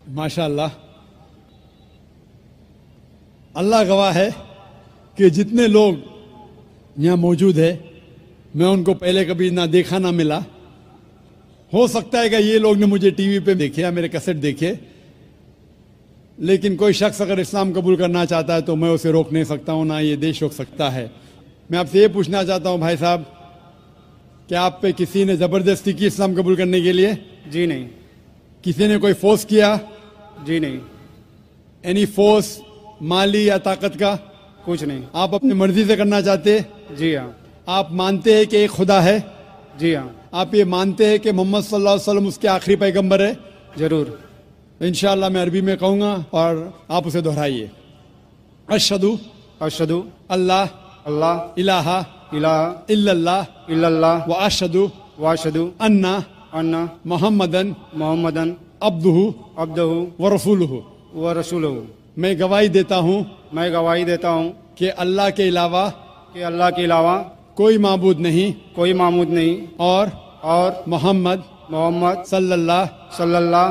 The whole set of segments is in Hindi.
माशाअल्लाह, अल्लाह गवाह है कि जितने लोग यहाँ मौजूद है मैं उनको पहले कभी ना देखा ना मिला। हो सकता है कि ये लोग ने मुझे टीवी पे देखे या मेरे कैसेट देखे, लेकिन कोई शख्स अगर इस्लाम कबूल करना चाहता है तो मैं उसे रोक नहीं सकता हूँ, ना ये देश रोक सकता है। मैं आपसे ये पूछना चाहता हूँ भाई साहब, क्या आप पे किसी ने ज़बरदस्ती की इस्लाम कबूल करने के लिए? जी नहीं। किसी ने कोई फोर्स किया? जी नहीं। एनी फोर्स माली या ताकत का? कुछ नहीं। आप अपनी मर्जी से करना चाहते? जी हाँ। आप मानते हैं कि एक खुदा है? जी हाँ। आप ये मानते हैं कि मोहम्मद सल्लल्लाहु अलैहि वसल्लम उसके आखिरी पैगंबर है? जरूर। इंशाअल्लाह मैं अरबी में कहूँगा और आप उसे दोहराइए। अशहदु अशहदु अल्लाह अल्लाह इलाहा इलाहा इल्लल्लाह इल्लल्लाह व अशहदु अन्ना मोहम्मदन अब्दुहु व रसूलुहु व रसूलुहु। मैं गवाही देता हूँ कि अल्लाह के अलावा कोई माबूद नहीं और मोहम्मद सल्लल्लाहु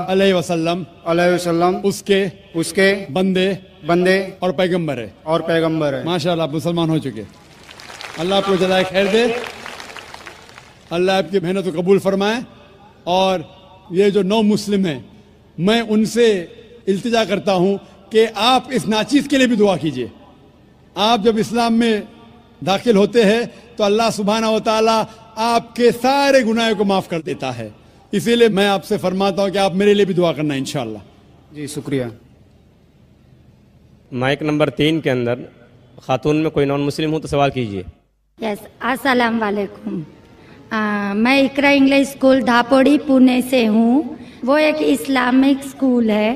अलैहि वसल्लम उसके बंदे और पैगंबर है। माशाअल्लाह, आप मुसलमान हो चुके। अल्लाह आपको जज़ाए खैर दे, अल्लाह आपकी मेहनत को कबूल फरमाए। और ये जो नौ मुस्लिम हैं, मैं उनसे इल्तिजा करता हूँ कि आप इस नाचीज़ के लिए भी दुआ कीजिए। आप जब इस्लाम में दाखिल होते हैं तो अल्लाह सुब्हानहू व तआला आपके सारे गुनाहों को माफ़ कर देता है। इसीलिए मैं आपसे फरमाता हूँ कि आप मेरे लिए भी दुआ करना इंशाअल्लाह। जी शुक्रिया। माइक नंबर 3 के अंदर खातून में कोई नॉन मुस्लिम हो तो सवाल कीजिए। यस, अस्सलाम वालेकुम। मैं इकरा इंग्लिश स्कूल धापोड़ी पुणे से हूँ। वो एक इस्लामिक स्कूल है।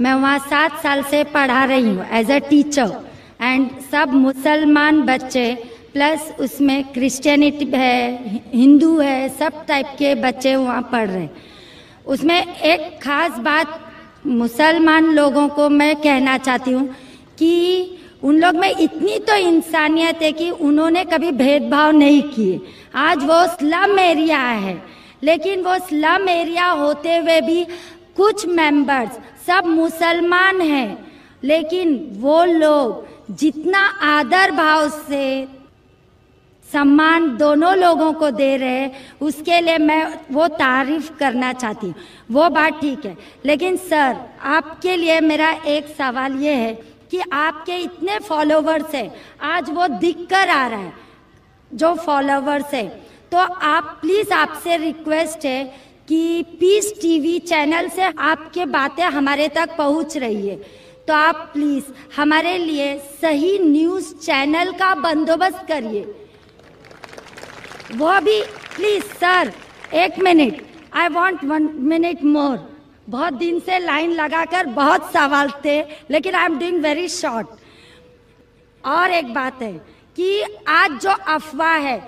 मैं वहाँ 7 साल से पढ़ा रही हूँ एज अ टीचर। एंड सब मुसलमान बच्चे प्लस उसमें क्रिश्चियनिटी है, हिंदू है, सब टाइप के बच्चे वहाँ पढ़ रहे हैं। उसमें एक खास बात मुसलमान लोगों को मैं कहना चाहती हूँ कि उन लोग में इतनी तो इंसानियत है कि उन्होंने कभी भेदभाव नहीं किए। आज वो स्लम एरिया है, लेकिन वो स्लम एरिया होते हुए भी कुछ मेंबर्स सब मुसलमान हैं, लेकिन वो लोग जितना आदर भाव से सम्मान दोनों लोगों को दे रहे हैं, उसके लिए मैं वो तारीफ करना चाहती हूँ। वो बात ठीक है, लेकिन सर आपके लिए मेरा एक सवाल ये है कि आपके इतने फॉलोवर्स हैं, आज वो दिख कर आ रहा है जो फॉलोवर्स है, तो आप प्लीज़ आपसे रिक्वेस्ट है कि पीस टीवी चैनल से आपके बातें हमारे तक पहुंच रही है, तो आप प्लीज़ हमारे लिए सही न्यूज़ चैनल का बंदोबस्त करिए। वो भी please sir, 1 minute, I want 1 minute मोर। बहुत दिन से लाइन लगाकर बहुत सवाल थे, लेकिन I am doing very short. और एक बात है कि आज जो अफवाह है,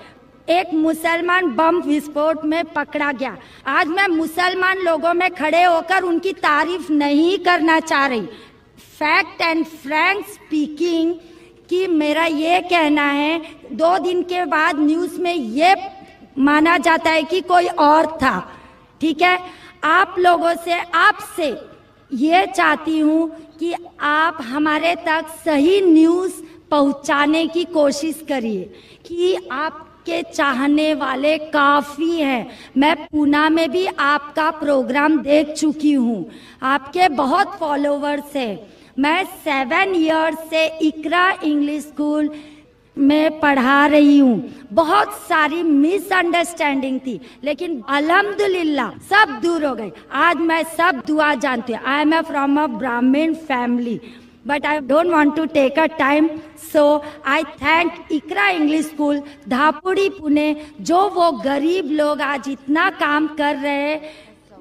एक मुसलमान बम विस्फोट में पकड़ा गया। आज मैं मुसलमान लोगों में खड़े होकर उनकी तारीफ नहीं करना चाह रही। फैक्ट एंड फ्रैंक स्पीकिंग कि मेरा ये कहना है, 2 दिन के बाद न्यूज़ में ये माना जाता है कि कोई और था। ठीक है, आप लोगों से, आपसे ये चाहती हूँ कि आप हमारे तक सही न्यूज़ पहुँचाने की कोशिश करिए कि आपके चाहने वाले काफ़ी हैं। मैं पूना में भी आपका प्रोग्राम देख चुकी हूँ, आपके बहुत फॉलोवर्स हैं। मैं 7 इयर्स से इकरा इंग्लिश स्कूल में पढ़ा रही हूँ। बहुत सारी मिसअंडरस्टैंडिंग थी, लेकिन अल्हम्दुलिल्लाह सब दूर हो गई। आज मैं सब दुआ जानती हूँ। I am from a Brahmin family, but I don't want to take a time, so I thank Iqra English school Dhapudi Pune, जो वो गरीब लोग आज इतना काम कर रहे हैं,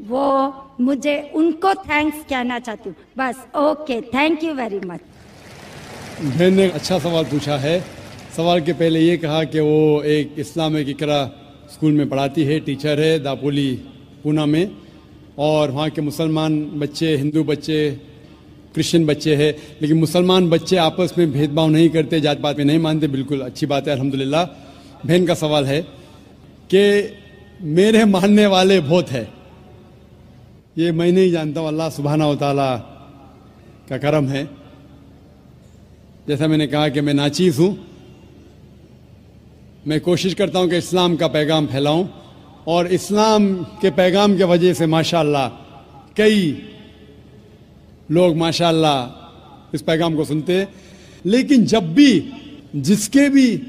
वो मुझे उनको थैंक्स कहना चाहती हूँ बस। Okay, thank you very much. बहन ने अच्छा सवाल पूछा है। सवाल के पहले ये कहा कि वो एक इस्लामिक इकरा स्कूल में पढ़ाती है, टीचर है दापोली पूना में, और वहाँ के मुसलमान बच्चे, हिंदू बच्चे, क्रिश्चियन बच्चे हैं, लेकिन मुसलमान बच्चे आपस में भेदभाव नहीं करते, जात पात में नहीं मानते। बिल्कुल अच्छी बात है, अल्हम्दुलिल्लाह। बहन का सवाल है कि मेरे मानने वाले बहुत है, ये मैं नहीं जानता हूँ, अल्लाह सुब्हाना व तआला का करम है। जैसा मैंने कहा कि मैं नाचीज़ हूँ, मैं कोशिश करता हूँ कि इस्लाम का पैगाम फैलाऊं, और इस्लाम के पैगाम के वजह से माशाअल्लाह कई लोग माशाअल्लाह इस पैगाम को सुनते हैं। लेकिन जब भी जिसके भी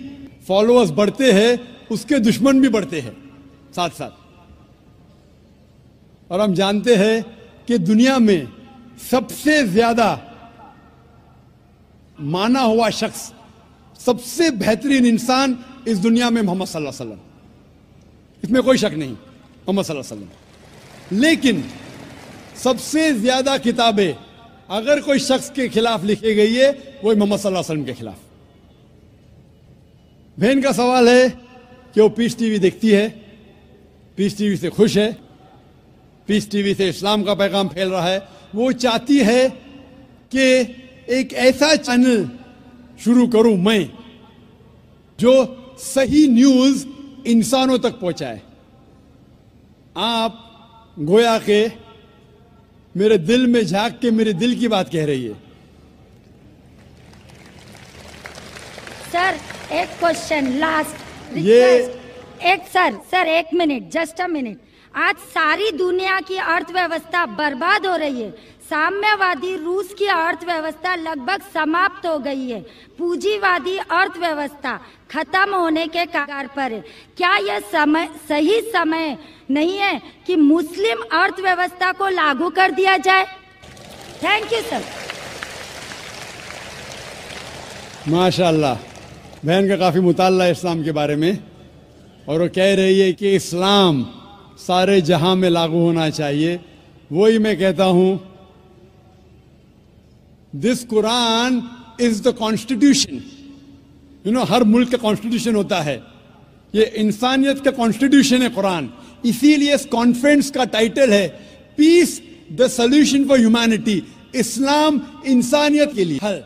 फॉलोअर्स बढ़ते हैं उसके दुश्मन भी बढ़ते हैं साथ साथ। और हम जानते हैं कि दुनिया में सबसे ज्यादा माना हुआ शख्स, सबसे बेहतरीन इंसान इस दुनिया में मोहम्मद सल्लल्लाहु अलैहि वसल्लम, इसमें कोई शक नहीं, मोहम्मद सल्लल्लाहु अलैहि वसल्लम। लेकिन सबसे ज्यादा किताबें अगर कोई शख्स के खिलाफ लिखी गई है वो मोहम्मद सल्लल्लाहु अलैहि वसल्लम के खिलाफ। बहन का सवाल है कि वो पीस टीवी देखती है, पीस टीवी से खुश है, पीस टीवी से इस्लाम का पैगाम फैल रहा है। वो चाहती है कि एक ऐसा चैनल शुरू करूं मैं जो सही न्यूज इंसानों तक पहुंचाए। आप गोया के मेरे दिल में झांक के मेरे दिल की बात कह रही है। सर एक क्वेश्चन लास्ट ये- सर एक मिनट, जस्ट अ मिनट। आज सारी दुनिया की अर्थव्यवस्था बर्बाद हो रही है। साम्यवादी रूस की अर्थव्यवस्था लगभग समाप्त हो गई है। पूंजीवादी अर्थव्यवस्था खत्म होने के कगार पर है। क्या यह सही समय नहीं है कि मुस्लिम अर्थव्यवस्था को लागू कर दिया जाए? Thank you sir. माशाअल्लाह, बहन का काफी मुताल्ला है इस्लाम के बारे में, और वो कह रही है कि इस्लाम सारे जहां में लागू होना चाहिए। वही मैं कहता हूं, this Quran is the constitution. हर मुल्क का कॉन्स्टिट्यूशन होता है, ये इंसानियत का कॉन्स्टिट्यूशन है कुरान। इसीलिए इस कॉन्फ्रेंस का टाइटल है peace the solution for humanity. इस्लाम इंसानियत के लिए हल।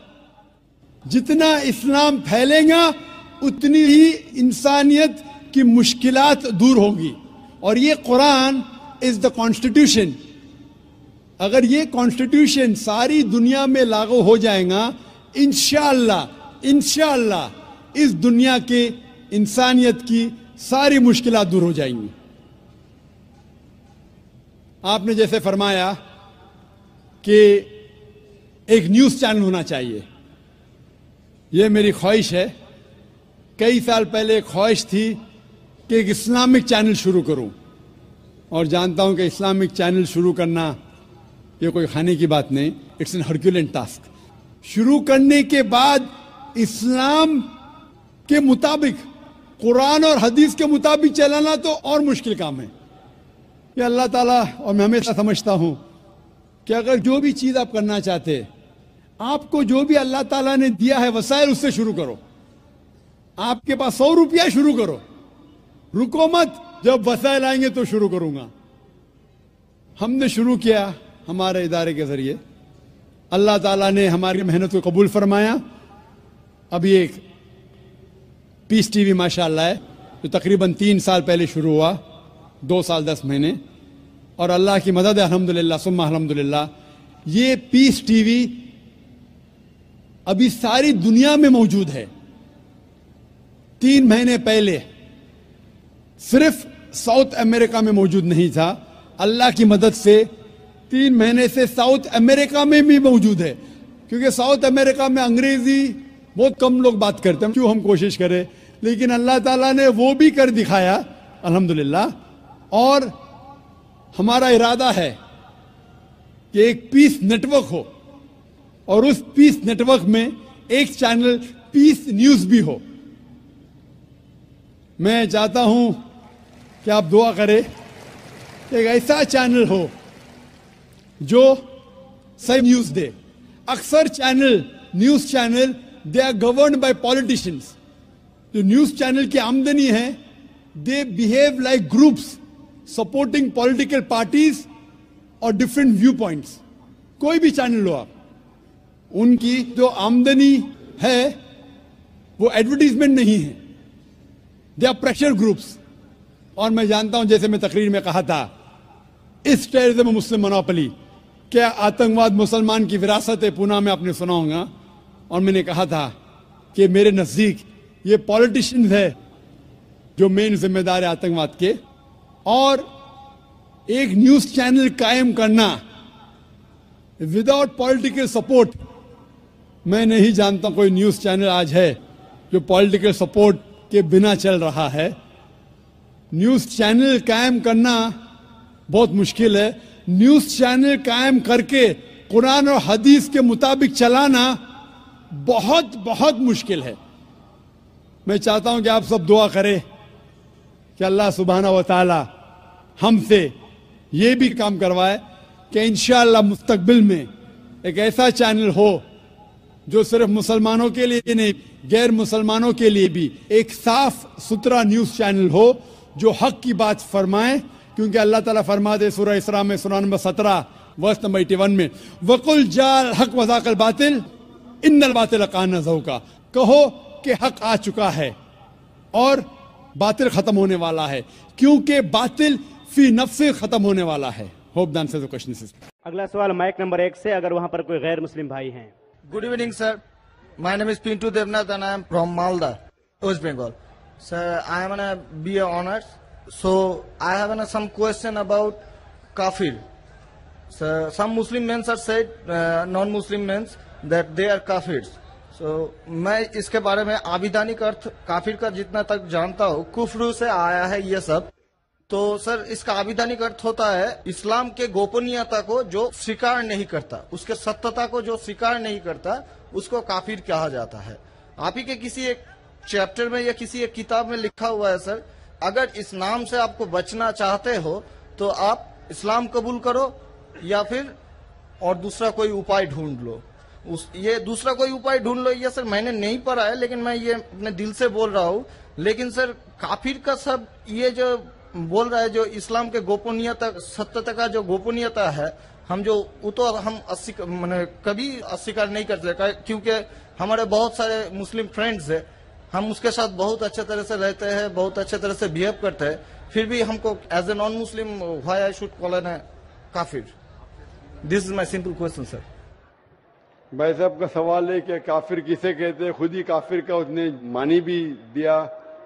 जितना इस्लाम फैलेगा उतनी ही इंसानियत की मुश्किलात दूर होगी। और ये कुरान इज द कॉन्स्टिट्यूशन। अगर ये कॉन्स्टिट्यूशन सारी दुनिया में लागू हो जाएगा, इंशाअल्लाह इस दुनिया के इंसानियत की सारी मुश्किलात दूर हो जाएंगी। आपने जैसे फरमाया कि एक न्यूज चैनल होना चाहिए, यह मेरी ख्वाहिश है। कई साल पहले एक ख्वाहिश थी कि एक इस्लामिक चैनल शुरू करूं, और जानता हूं कि इस्लामिक चैनल शुरू करना ये कोई खाने की बात नहीं, इट्स एन हरक्यूलियन टास्क। शुरू करने के बाद इस्लाम के मुताबिक, कुरान और हदीस के मुताबिक चलाना तो और मुश्किल काम है। ये अल्लाह ताला, और मैं हमेशा समझता हूं कि अगर जो भी चीज आप करना चाहते हैं, आपको जो भी अल्लाह ताला ने दिया है वसाइल, उससे शुरू करो। आपके पास 100 रुपया, शुरू करो, रुको मत। जब वसाइल आएंगे तो शुरू करूंगा। हमने शुरू किया हमारे इदारे के जरिए, अल्लाह ताला ने हमारी मेहनत को कबूल फरमाया। अभी एक पीस टीवी माशाअल्लाह है, जो तकरीबन 3 साल पहले शुरू हुआ, 2 साल 10 महीने, और अल्लाह की मदद है, अल्हम्दुलिल्लाह सुम्मा अल्हम्दुलिल्लाह। ये पीस टीवी अभी सारी दुनिया में मौजूद है। 3 महीने पहले सिर्फ साउथ अमेरिका में मौजूद नहीं था। अल्लाह की मदद से 3 महीने से साउथ अमेरिका में भी मौजूद है, क्योंकि साउथ अमेरिका में अंग्रेजी बहुत कम लोग बात करते हैं। क्यों हम कोशिश करें, लेकिन अल्लाह ताला ने वो भी कर दिखाया अल्हम्दुलिल्लाह। और हमारा इरादा है कि एक पीस नेटवर्क हो, और उस पीस नेटवर्क में एक चैनल पीस न्यूज भी हो। मैं चाहता हूं कि आप दुआ करें, एक ऐसा चैनल हो जो सही न्यूज दे। अक्सर channel, news channel, they are governed by politicians. जो न्यूज चैनल की आमदनी है, they behave like groups supporting political parties और डिफरेंट व्यू पॉइंट्स। कोई भी चैनल लो आप, उनकी जो आमदनी है वो एडवर्टीजमेंट नहीं है, दे आर प्रेशर ग्रुप्स। और मैं जानता हूं, जैसे मैं तकरीर में कहा था इस टेररिज्म में मुस्लिम मोनोपोली, क्या आतंकवाद मुसलमान की विरासत है, पुणे में आपने सुना होगा। और मैंने कहा था कि मेरे नजदीक ये पॉलिटिशियंस है जो मेन जिम्मेदार है आतंकवाद के, और एक न्यूज चैनल कायम करना विदाउट पॉलिटिकल सपोर्ट, मैं नहीं जानता कोई न्यूज चैनल आज है जो पॉलिटिकल सपोर्ट के बिना चल रहा है। न्यूज चैनल कायम करना बहुत मुश्किल है। न्यूज चैनल कायम करके कुरान और हदीस के मुताबिक चलाना बहुत बहुत मुश्किल है। मैं चाहता हूं कि आप सब दुआ करें कि अल्लाह सुब्हाना व तआला हमसे ये भी काम करवाए कि इंशाअल्लाह मुस्तकबिल में एक ऐसा चैनल हो जो सिर्फ मुसलमानों के लिए नहीं, गैर मुसलमानों के लिए भी एक साफ सुथरा न्यूज चैनल हो जो हक की बात फरमाए। क्योंकि अल्लाह ताला फरमाते सूरह इसरा में सूरह नंबर 17 वर्स नंबर 81 में, वकुल जाल हक वज़ाकल बातिल इन्नल बातिल कान ज़हूका, कहो कि हक आ चुका है और बातिल खत्म होने वाला है, क्योंकि बातिल फी नफ्से खत्म होने वाला है। Hope the answer the question is. अगला सवाल माइक नंबर 1 से, अगर वहां पर कोई गैर मुस्लिम भाई हैं। Good evening, sir. My name is Pintu Devnath and I am from Malda, West Bengal. Sir, I am on a BA honors. So, I have some question about kafir. Sir, some Muslim men are said, non-Muslim men, that they are kafirs. So, मैं इसके बारे में आविधानिक अर्थ काफिर का जितना तक जानता हूँ, कुफ्र से आया है ये सब। तो सर, इसका आविधानिक अर्थ होता है इस्लाम के गोपनीयता को जो स्वीकार नहीं करता, उसके सत्यता को जो स्वीकार नहीं करता, उसको काफिर कहा जाता है। आप ही के किसी एक चैप्टर में या किसी एक किताब में लिखा हुआ है सर, अगर इस नाम से आपको बचना चाहते हो तो आप इस्लाम कबूल करो या फिर और दूसरा कोई उपाय ढूंढ लो। ये दूसरा कोई उपाय ढूंढ लो, ये सर मैंने नहीं पढ़ा है, लेकिन मैं ये अपने दिल से बोल रहा हूँ। लेकिन सर, काफिर का सब ये जो बोल रहा है, जो इस्लाम के गोपनीयता, सत्यता का जो गोपनीयता है, हम जो वो तो हम कभी अस्वीकार नहीं कर सकते, क्योंकि हमारे बहुत सारे मुस्लिम फ्रेंड्स है, हम उसके साथ बहुत अच्छे तरह से रहते हैं, बहुत अच्छे तरह से बिहेव करते हैं, फिर भी हमको as a non Muslim why I should call an काफिर? This is my simple question sir. भाई साहब का सवाल है कि काफिर किसे कहते हैं। खुद ही काफिर का उसने मानी भी दिया,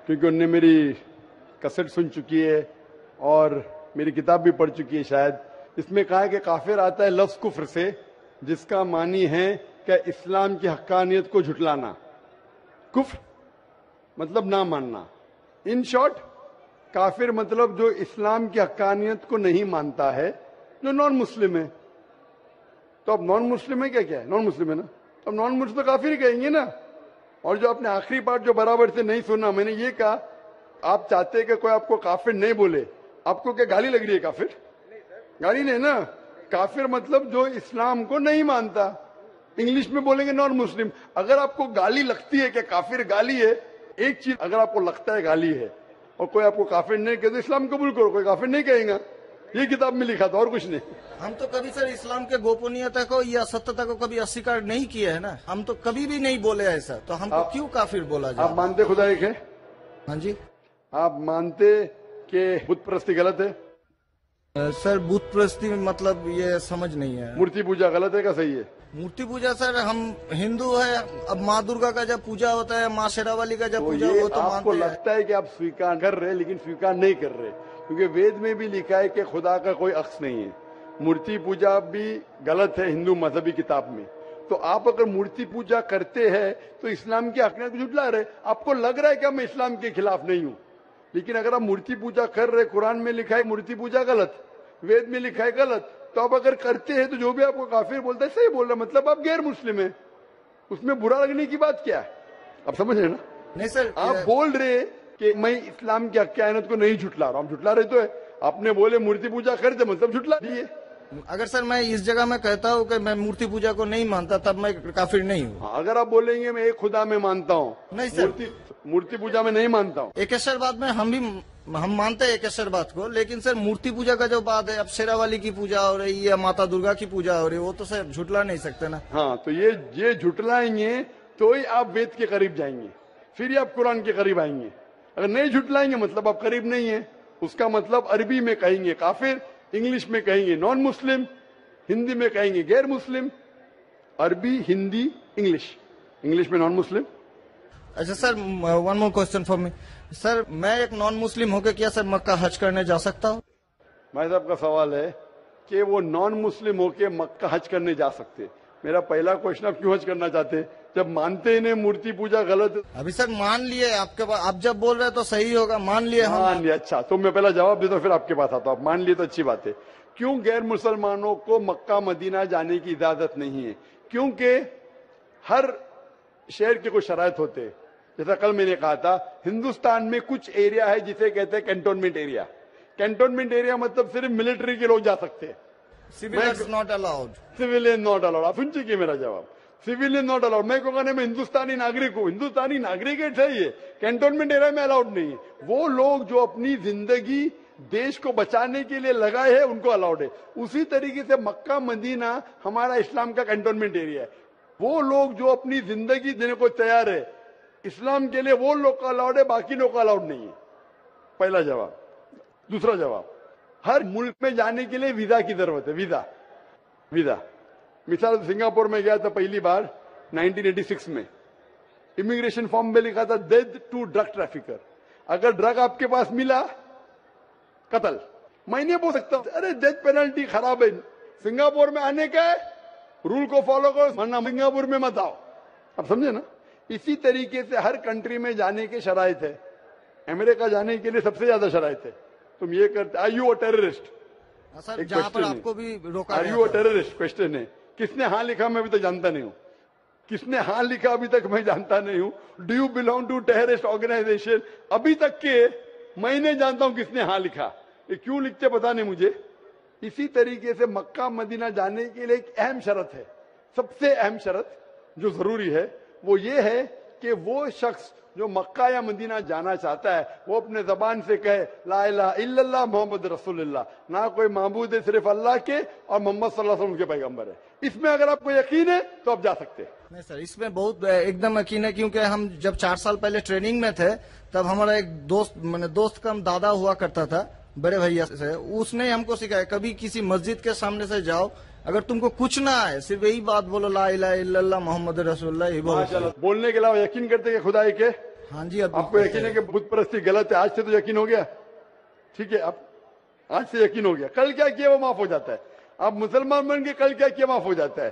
क्योंकि उनने मेरी कसट सुन चुकी है और मेरी किताब भी पढ़ चुकी है शायद। इसमें कहा है कि काफिर आता है लफ्ज कुफ्र से, जिसका मानी है कि इस्लाम की हक्कानियत को झुटलाना। कुफ्र मतलब ना मानना। इन शॉर्ट, काफिर मतलब जो इस्लाम की हक्कानियत को नहीं मानता है, जो नॉन मुस्लिम है। तो अब नॉन मुस्लिम है क्या है? नॉन मुस्लिम है ना, तो अब नॉन मुस्लिम तो काफिर ही कहेंगे ना। और जो आपने आखिरी पार्ट जो बराबर से नहीं सुना, मैंने ये कहा, आप चाहते हैं कि कोई आपको काफिर नहीं बोले, आपको क्या गाली लग रही है? काफिर गाली नहीं ना। काफिर मतलब जो इस्लाम को नहीं मानता। इंग्लिश में बोलेंगे नॉन मुस्लिम। अगर आपको गाली लगती है कि काफिर गाली है, एक चीज अगर आपको लगता है गाली है और कोई आपको काफिर नहीं कहते, इस्लाम कबूल करो, कोई काफिर नहीं कहेगा। ये किताब में लिखा था, और कुछ नहीं। हम तो कभी सर इस्लाम के गोपनीयता को या सत्यता को कभी अस्वीकार नहीं किया है ना, हम तो कभी भी नहीं बोले ऐसा, तो हमको क्यों काफिर बोला जाए? आप मानते खुदा एक है? हाँ जी। आप मानते कि बुत परस्ती गलत है? सर, बुत परस्ती मतलब ये समझ नहीं है। मूर्ति पूजा गलत है क्या सही है? मूर्ति पूजा सर, हम हिंदू है, अब माँ दुर्गा का जब पूजा होता है, माँ शेरावाली का जब तो पूजा, वो तो आपको मानते लगता है कि आप स्वीकार कर रहे हैं, लेकिन स्वीकार नहीं कर रहे, क्योंकि वेद में भी लिखा है कि खुदा का कोई अक्स नहीं है। मूर्ति पूजा भी गलत है हिंदू मजहबी किताब में। तो आप अगर मूर्ति पूजा करते हैं तो इस्लाम की हकीकत को झुठला रहे। आपको लग रहा है कि मैं इस्लाम के खिलाफ नहीं हूँ, लेकिन अगर आप मूर्ति पूजा कर रहे, कुरान में लिखा है मूर्ति पूजा गलत, वेद में लिखा है गलत, तो आप अगर करते हैं तो जो भी आपको काफिर बोलता है सही बोल रहा, मतलब आप गैर मुस्लिम है। उसमें बुरा लगने की बात क्या है? आप समझ रहे ना? नहीं सर, आप बोल रहे कि मैं इस्लाम की हक्कानियत को नहीं झुटला रहा हूँ। झुटला रहे तो है, आपने बोले मूर्ति पूजा करते, मतलब झुटला दिए। अगर सर मैं इस जगह में कहता हूँ कि मैं मूर्ति पूजा को नहीं मानता, तब मैं काफिर नहीं हूँ। अगर आप बोलेंगे मैं एक खुदा में मानता हूँ, नहीं सर, मूर्ति पूजा में नहीं मानता हूँ। एकेश्वरवाद में हम मानते हैं एकेश्वरवाद को, लेकिन सर मूर्ति पूजा का जो बात है, अब शेरावाली की पूजा हो रही है या माता दुर्गा की पूजा हो रही है, वो तो सर झुटला नहीं सकते ना। हाँ, तो ये झुटलाएंगे तो ही आप वेद के करीब जाएंगे, फिर ही आप कुरान के करीब आएंगे। अगर नहीं झुटलाएंगे मतलब आप करीब नहीं है। उसका मतलब अरबी में कहेंगे काफिर, इंग्लिश में कहेंगे नॉन मुस्लिम, हिंदी में कहेंगे गैर मुस्लिम, अरबी, हिंदी, इंग्लिश। इंग्लिश में नॉन मुस्लिम। अच्छा sir, one more question for me sir, मैं एक नॉन मुस्लिम होकर क्या सर मक्का हज करने जा सकता हूँ? भाई साहब का सवाल है कि वो नॉन मुस्लिम होके मक्का हज करने जा सकते। मेरा पहला क्वेश्चन, आप क्यों हज करना चाहते? जब मानते ही मूर्ति पूजा गलत। अभी सर मान लिए आपके पास, आप जब बोल रहे हैं तो सही होगा, मान लिए हम। मान लिया, अच्छा तो मैं पहला जवाब देता हूं फिर आपके पास आता हूं। मान लिए तो अच्छी बात है। क्यों गैर मुसलमानों को मक्का मदीना जाने की इजाजत नहीं है? क्योंकि हर शहर के कुछ शराइत होते हैं। जैसा कल मैंने कहा था, हिंदुस्तान में कुछ एरिया है जिसे कहते हैं कैंटोनमेंट एरिया। कैंटोनमेंट एरिया मतलब सिर्फ मिलिट्री के लोग जा सकते हैं, civilians not allowed. Civilian not allowed. आप सुन चुके मेरा जवाब, सिविलियन नॉट अलाउड। मैं कहूंगा मैं हिंदुस्तानी नागरिक हूं, हिंदुस्तानी नागरिक है सही है, कैंटोनमेंट एरिया में अलाउड नहीं है। वो लोग जो अपनी जिंदगी देश को बचाने के लिए लगाए हैं उनको अलाउड है। उसी तरीके से मक्का मदीना हमारा इस्लाम का कैंटोनमेंट एरिया है। वो लोग जो अपनी जिंदगी देने को तैयार है इस्लाम के लिए, वो लोग का अलाउड है, बाकी लोग का अलाउड नहीं है। पहला जवाब। दूसरा जवाब, हर मुल्क में जाने के लिए वीजा की जरूरत है। Visa, visa. मिसाल सिंगापुर में गया था पहली बार 1986 में, इमिग्रेशन फॉर्म में लिखा था डेथ टू ड्रग ट्रैफिकर। अगर ड्रग आपके पास मिला, कत्ल। मैं नहीं बोल सकता अरे डेथ पेनल्टी खराब है। सिंगापुर में आने का है, रूल को फॉलो करो, वरना सिंगापुर में मत आओ। आप समझे ना? इसी तरीके से हर कंट्री में जाने के शराइत है। अमेरिका जाने के लिए सबसे ज्यादा शराइत है। तुम ये करते, are you a terrorist? Sir जहाँ पर आपको भी रोका, are you a terrorist question है। किसने हाँ लिखा मैं अभी तक जानता नहीं हूं। किसने हाँ लिखा अभी तक मैं जानता नहीं हूं। Do you belong to terrorist organisation? अभी तक के मैं नहीं जानता हूं किसने हाँ लिखा। ये क्यों लिखते पता नहीं मुझे। इसी तरीके से मक्का मदीना जाने के लिए एक अहम शर्त है, सबसे अहम शर्त जो जरूरी है वो ये है कि वो शख्स जो मक्का या मदीना जाना चाहता है वो अपने जबान से कहे ला इलाहा इल्लल्लाह मोहम्मद रसूलुल्लाह, ना कोई माबूद है सिर्फ अल्लाह के और मोहम्मद सल्लल्लाहु अलैहि वसल्लम के पैगंबर है। इसमें अगर आपको यकीन है तो आप जा सकते हैं। नहीं सर, इसमें बहुत एकदम यकीन है, क्योंकि हम जब 4 साल पहले ट्रेनिंग में थे तब हमारा एक दोस्त, मैंने दोस्त का दादा हुआ करता था, बड़े भैया से, उसने हमको सिखाया कभी किसी मस्जिद के सामने से जाओ, अगर तुमको कुछ ना आए सिर्फ यही बात बोलो ला इलाहा इल्लल्लाह मोहम्मद रसूलुल्लाह। ये बोलने के अलावा यकीन करते हैं खुदा के? हाँ जी। आपको यकीन है कि बुत परस्ती गलत है? आज से तो यकीन हो गया, ठीक है? अब आज से यकीन हो गया, कल क्या किया वो माफ हो जाता है। आप मुसलमान बन के कल क्या किया माफ हो जाता है।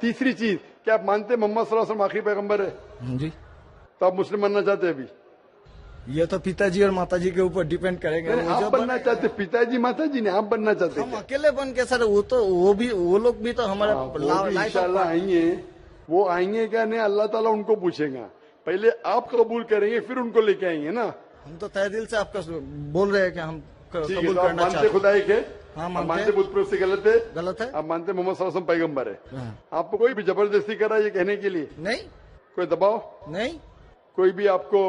तीसरी चीज, क्या आप मानते मोहम्मद सल्लल्लाहु अलैहि वसल्लम आखिरी पैगंबर है? जी। तो आप मुस्लिम बनना चाहते हैं? अभी ये तो पिताजी और माताजी के ऊपर डिपेंड करेंगे। आप बनना चाहते, पिताजी माताजी ने, आप बनना चाहते? हम अकेले बन के सर, वो लोग भी तो हमारे इंशाल्लाह आएंगे। वो आएंगे क्या नहीं अल्लाह ताला उनको पूछेगा। पहले आप कबूल करेंगे फिर उनको लेके आएंगे ना। हम तो तहे दिल से आपका बोल रहे हैं कि हम कबूल करना चाहते हैं। मानते खुदाई के? हाँ मानते बुत परस्ती गलत है? गलत है। आप मानते मोहम्मद सल्लल्लाहु अलैहि वसल्लम पैगंबर है? आपको कोई भी जबरदस्ती करा ये कहने के लिए? नहीं। कोई दबाव नहीं? कोई भी आपको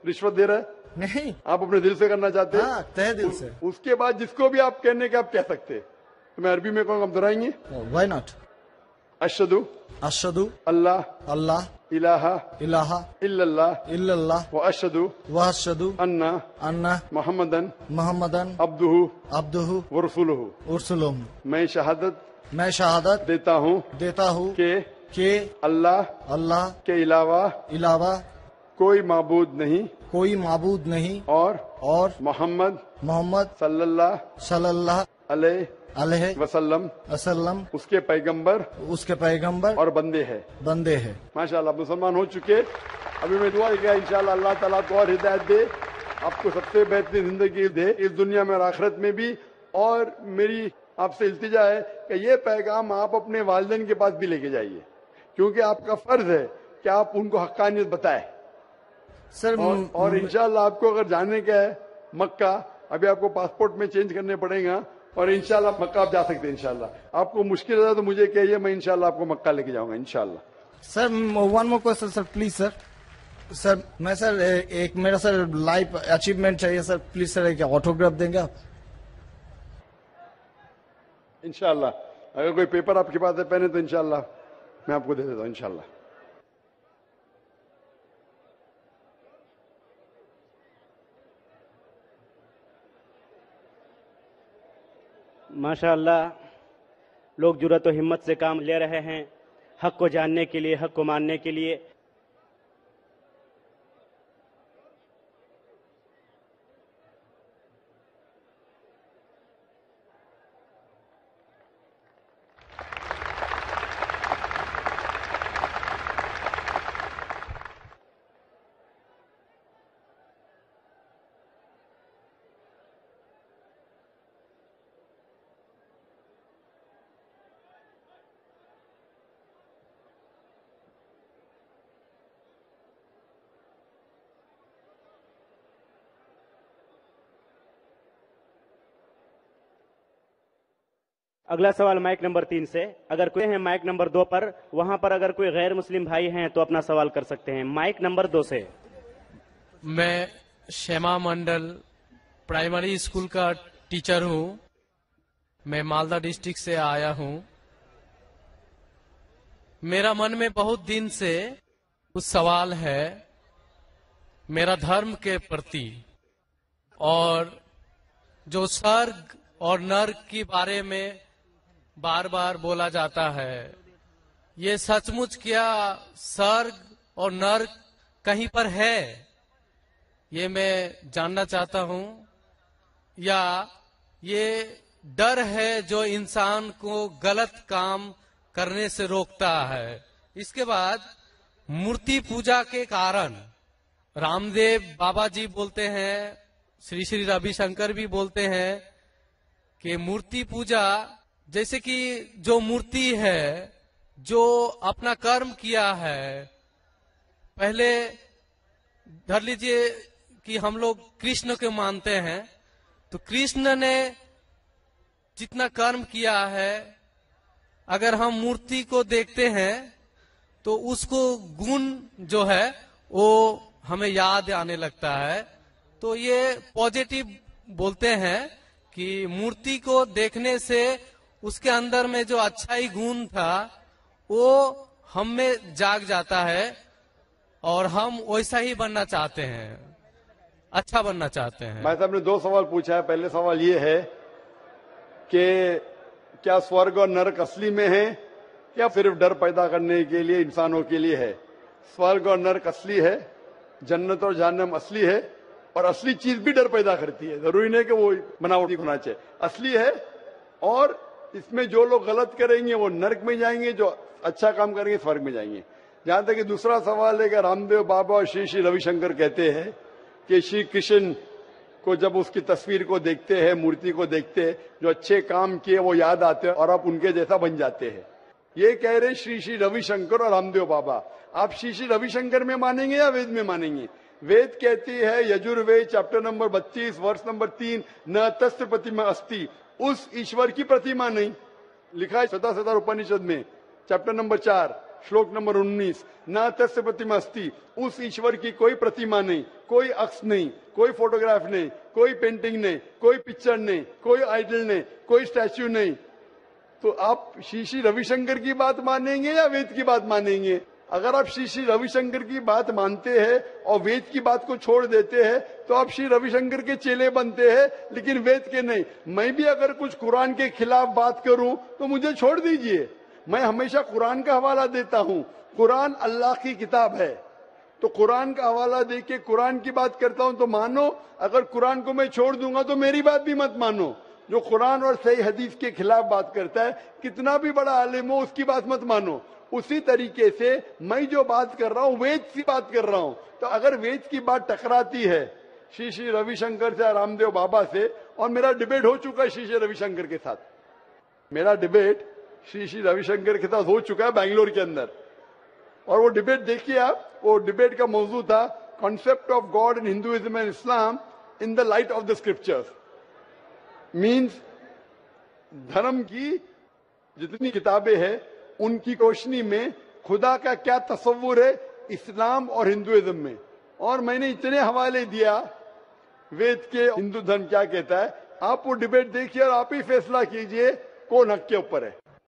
रिश्वत दे रहा है? नहीं। आप अपने दिल से करना चाहते हैं? तहे दिल से। उसके बाद जिसको भी आप कहने के आप कह सकते हैं। तो मैं अरबी में कहूँगा, हम दोहराएंगे? Why not. अशहदु अशहदु अल्लाह अल्लाह इलाहा इलाहा इल्लल्लाह इल्लल्लाह व अशहदु अन्ना मोहम्मदन अब्दुहु व रसूलुहु। मैं शहादत देता हूँ कि अल्लाह के अलावा कोई माबूद नहीं और मोहम्मद सल्लल्लाहु अलैहि वसल्लम उसके पैगंबर और बंदे हैं। माशाल्लाह मुसलमान हो चुके। अभी मैं दुआ किया इंशाल्लाह अल्लाह ताला को और हिदायत दे, आपको सबसे बेहतरीन जिंदगी दे इस दुनिया में और आखिरत में भी। और मेरी आपसे इल्तिजा है कि ये पैगाम आप अपने वालिदैन के पास भी लेके जाइए, क्योंकि आपका फर्ज है कि आप उनको हक्कानियत बताएं सर। और इंशाल्लाह आपको अगर जाने का है मक्का, अभी आपको पासपोर्ट में चेंज करने पड़ेगा और इंशाल्लाह मक्का आप जा सकते हैं। इंशाल्लाह आपको मुश्किल है तो मुझे कहिए, मैं इंशाल्लाह आपको मक्का लेके जाऊंगा इंशाल्लाह। Sir one more question sir, please sir. Sir मैं सर एक मेरा सर लाइफ अचीवमेंट चाहिए सर, प्लीज सर एक ऑटोग्राफ देंगे आप? इंशाल्लाह अगर कोई पेपर आपके पास है पहने तो इंशाल्लाह मैं आपको दे देता हूँ इंशाल्लाह। माशाअल्लाह, लोग जुर्रत और हिम्मत से काम ले रहे हैं हक को जानने के लिए, हक को मानने के लिए। अगला सवाल माइक नंबर 3 से। अगर कोई है माइक नंबर 2 पर, वहां पर अगर कोई गैर मुस्लिम भाई हैं तो अपना सवाल कर सकते हैं। माइक नंबर 2 से। मैं श्यामा मंडल प्राइमरी स्कूल का टीचर हूं। मैं मालदा डिस्ट्रिक्ट से आया हूं। मेरा मन में बहुत दिन से कुछ सवाल है मेरा धर्म के प्रति, और जो स्वर्ग और नर्क के बारे में बार बार बोला जाता है, ये सचमुच क्या स्वर्ग और नर्क कहीं पर है, ये मैं जानना चाहता हूं, या ये डर है जो इंसान को गलत काम करने से रोकता है। इसके बाद मूर्ति पूजा के कारण रामदेव बाबा जी बोलते हैं, श्री श्री रविशंकर भी बोलते हैं कि मूर्ति पूजा, जैसे कि जो मूर्ति है जो अपना कर्म किया है, पहले धर लीजिए कि हम लोग कृष्ण को मानते हैं, तो कृष्ण ने जितना कर्म किया है, अगर हम मूर्ति को देखते हैं तो उसको गुण जो है वो हमें याद आने लगता है। तो ये पॉजिटिव बोलते हैं कि मूर्ति को देखने से उसके अंदर में जो अच्छाई गुण था वो हम में जाग जाता है और हम वैसा ही बनना चाहते हैं, अच्छा बनना चाहते हैं। भाई साहब ने 2 सवाल पूछा है। पहले सवाल ये है कि क्या स्वर्ग और नरक असली में है या सिर्फ डर पैदा करने के लिए इंसानों के लिए है? स्वर्ग और नरक असली है, जन्नत और जहन्नम असली है, और असली चीज भी डर पैदा करती है। जरूरी नहीं कि वो बनावटी होना चाहिए, असली है। और इसमें जो लोग गलत करेंगे वो नरक में जाएंगे, जो अच्छा काम करेंगे स्वर्ग में जाएंगे। जहां तक कि दूसरा सवाल है कि रामदेव बाबा और श्री श्री रविशंकर कहते हैं कि श्री कृष्ण को जब उसकी तस्वीर को देखते हैं, मूर्ति को देखते हैं, जो अच्छे काम किए वो याद आते हैं और आप उनके जैसा बन जाते हैं। ये कह रहे श्री श्री रविशंकर और रामदेव बाबा। आप श्री श्री रविशंकर में मानेंगे या वेद में मानेंगे? वेद कहती है, यजुर्वेद चैप्टर नंबर 32 वर्ष नंबर 3, न तस्य प्रतिमा अस्ति, उस ईश्वर की प्रतिमा नहीं। लिखा है श्वेताश्वतर उपनिषद में चैप्टर नंबर 4 श्लोक नंबर 19, न तस्य प्रतिमा अस्ति, उस ईश्वर की कोई प्रतिमा नहीं, कोई अक्ष नहीं, कोई फोटोग्राफ नहीं, कोई पेंटिंग नहीं, कोई पिक्चर नहीं, कोई आइडल नहीं, कोई स्टैच्यू नहीं। तो आप श्री श्री रविशंकर की बात मानेंगे या वेद की बात मानेंगे? अगर आप श्री श्री रविशंकर की बात मानते हैं और वेद की बात को छोड़ देते हैं तो आप श्री रविशंकर के चेले बनते हैं, लेकिन वेद के नहीं। मैं भी अगर कुछ कुरान के खिलाफ बात करूं तो मुझे छोड़ दीजिए। मैं हमेशा कुरान का हवाला देता हूं। कुरान अल्लाह की किताब है, तो कुरान का हवाला देके कुरान की बात करता हूं तो मानो। अगर कुरान को मैं छोड़ दूंगा तो मेरी बात भी मत मानो। जो कुरान और सही हदीस के खिलाफ बात करता है, कितना भी बड़ा आलिम हो, उसकी बात मत मानो। उसी तरीके से मैं जो बात कर रहा हूं वेद की बात कर रहा हूं। तो अगर वेद की बात टकराती है श्री श्री रविशंकर से, रामदेव बाबा से, और मेरा डिबेट हो चुका है श्री श्री रविशंकर के साथ, मेरा डिबेट श्री श्री रविशंकर के साथ हो चुका है बैंगलोर के अंदर। और वो डिबेट देखिए आप, वो डिबेट का मौजू था concept of God in Hinduism and Islam in the light of the scriptures. Means धर्म की जितनी किताबें हैं उनकी रोशनी में खुदा का क्या तस्वुर है इस्लाम और हिंदुइज्म में। और मैंने इतने हवाले दिया वेद के, हिंदू धर्म क्या कहता है। आप वो डिबेट देखिए और आप ही फैसला कीजिए कौन हक के ऊपर है।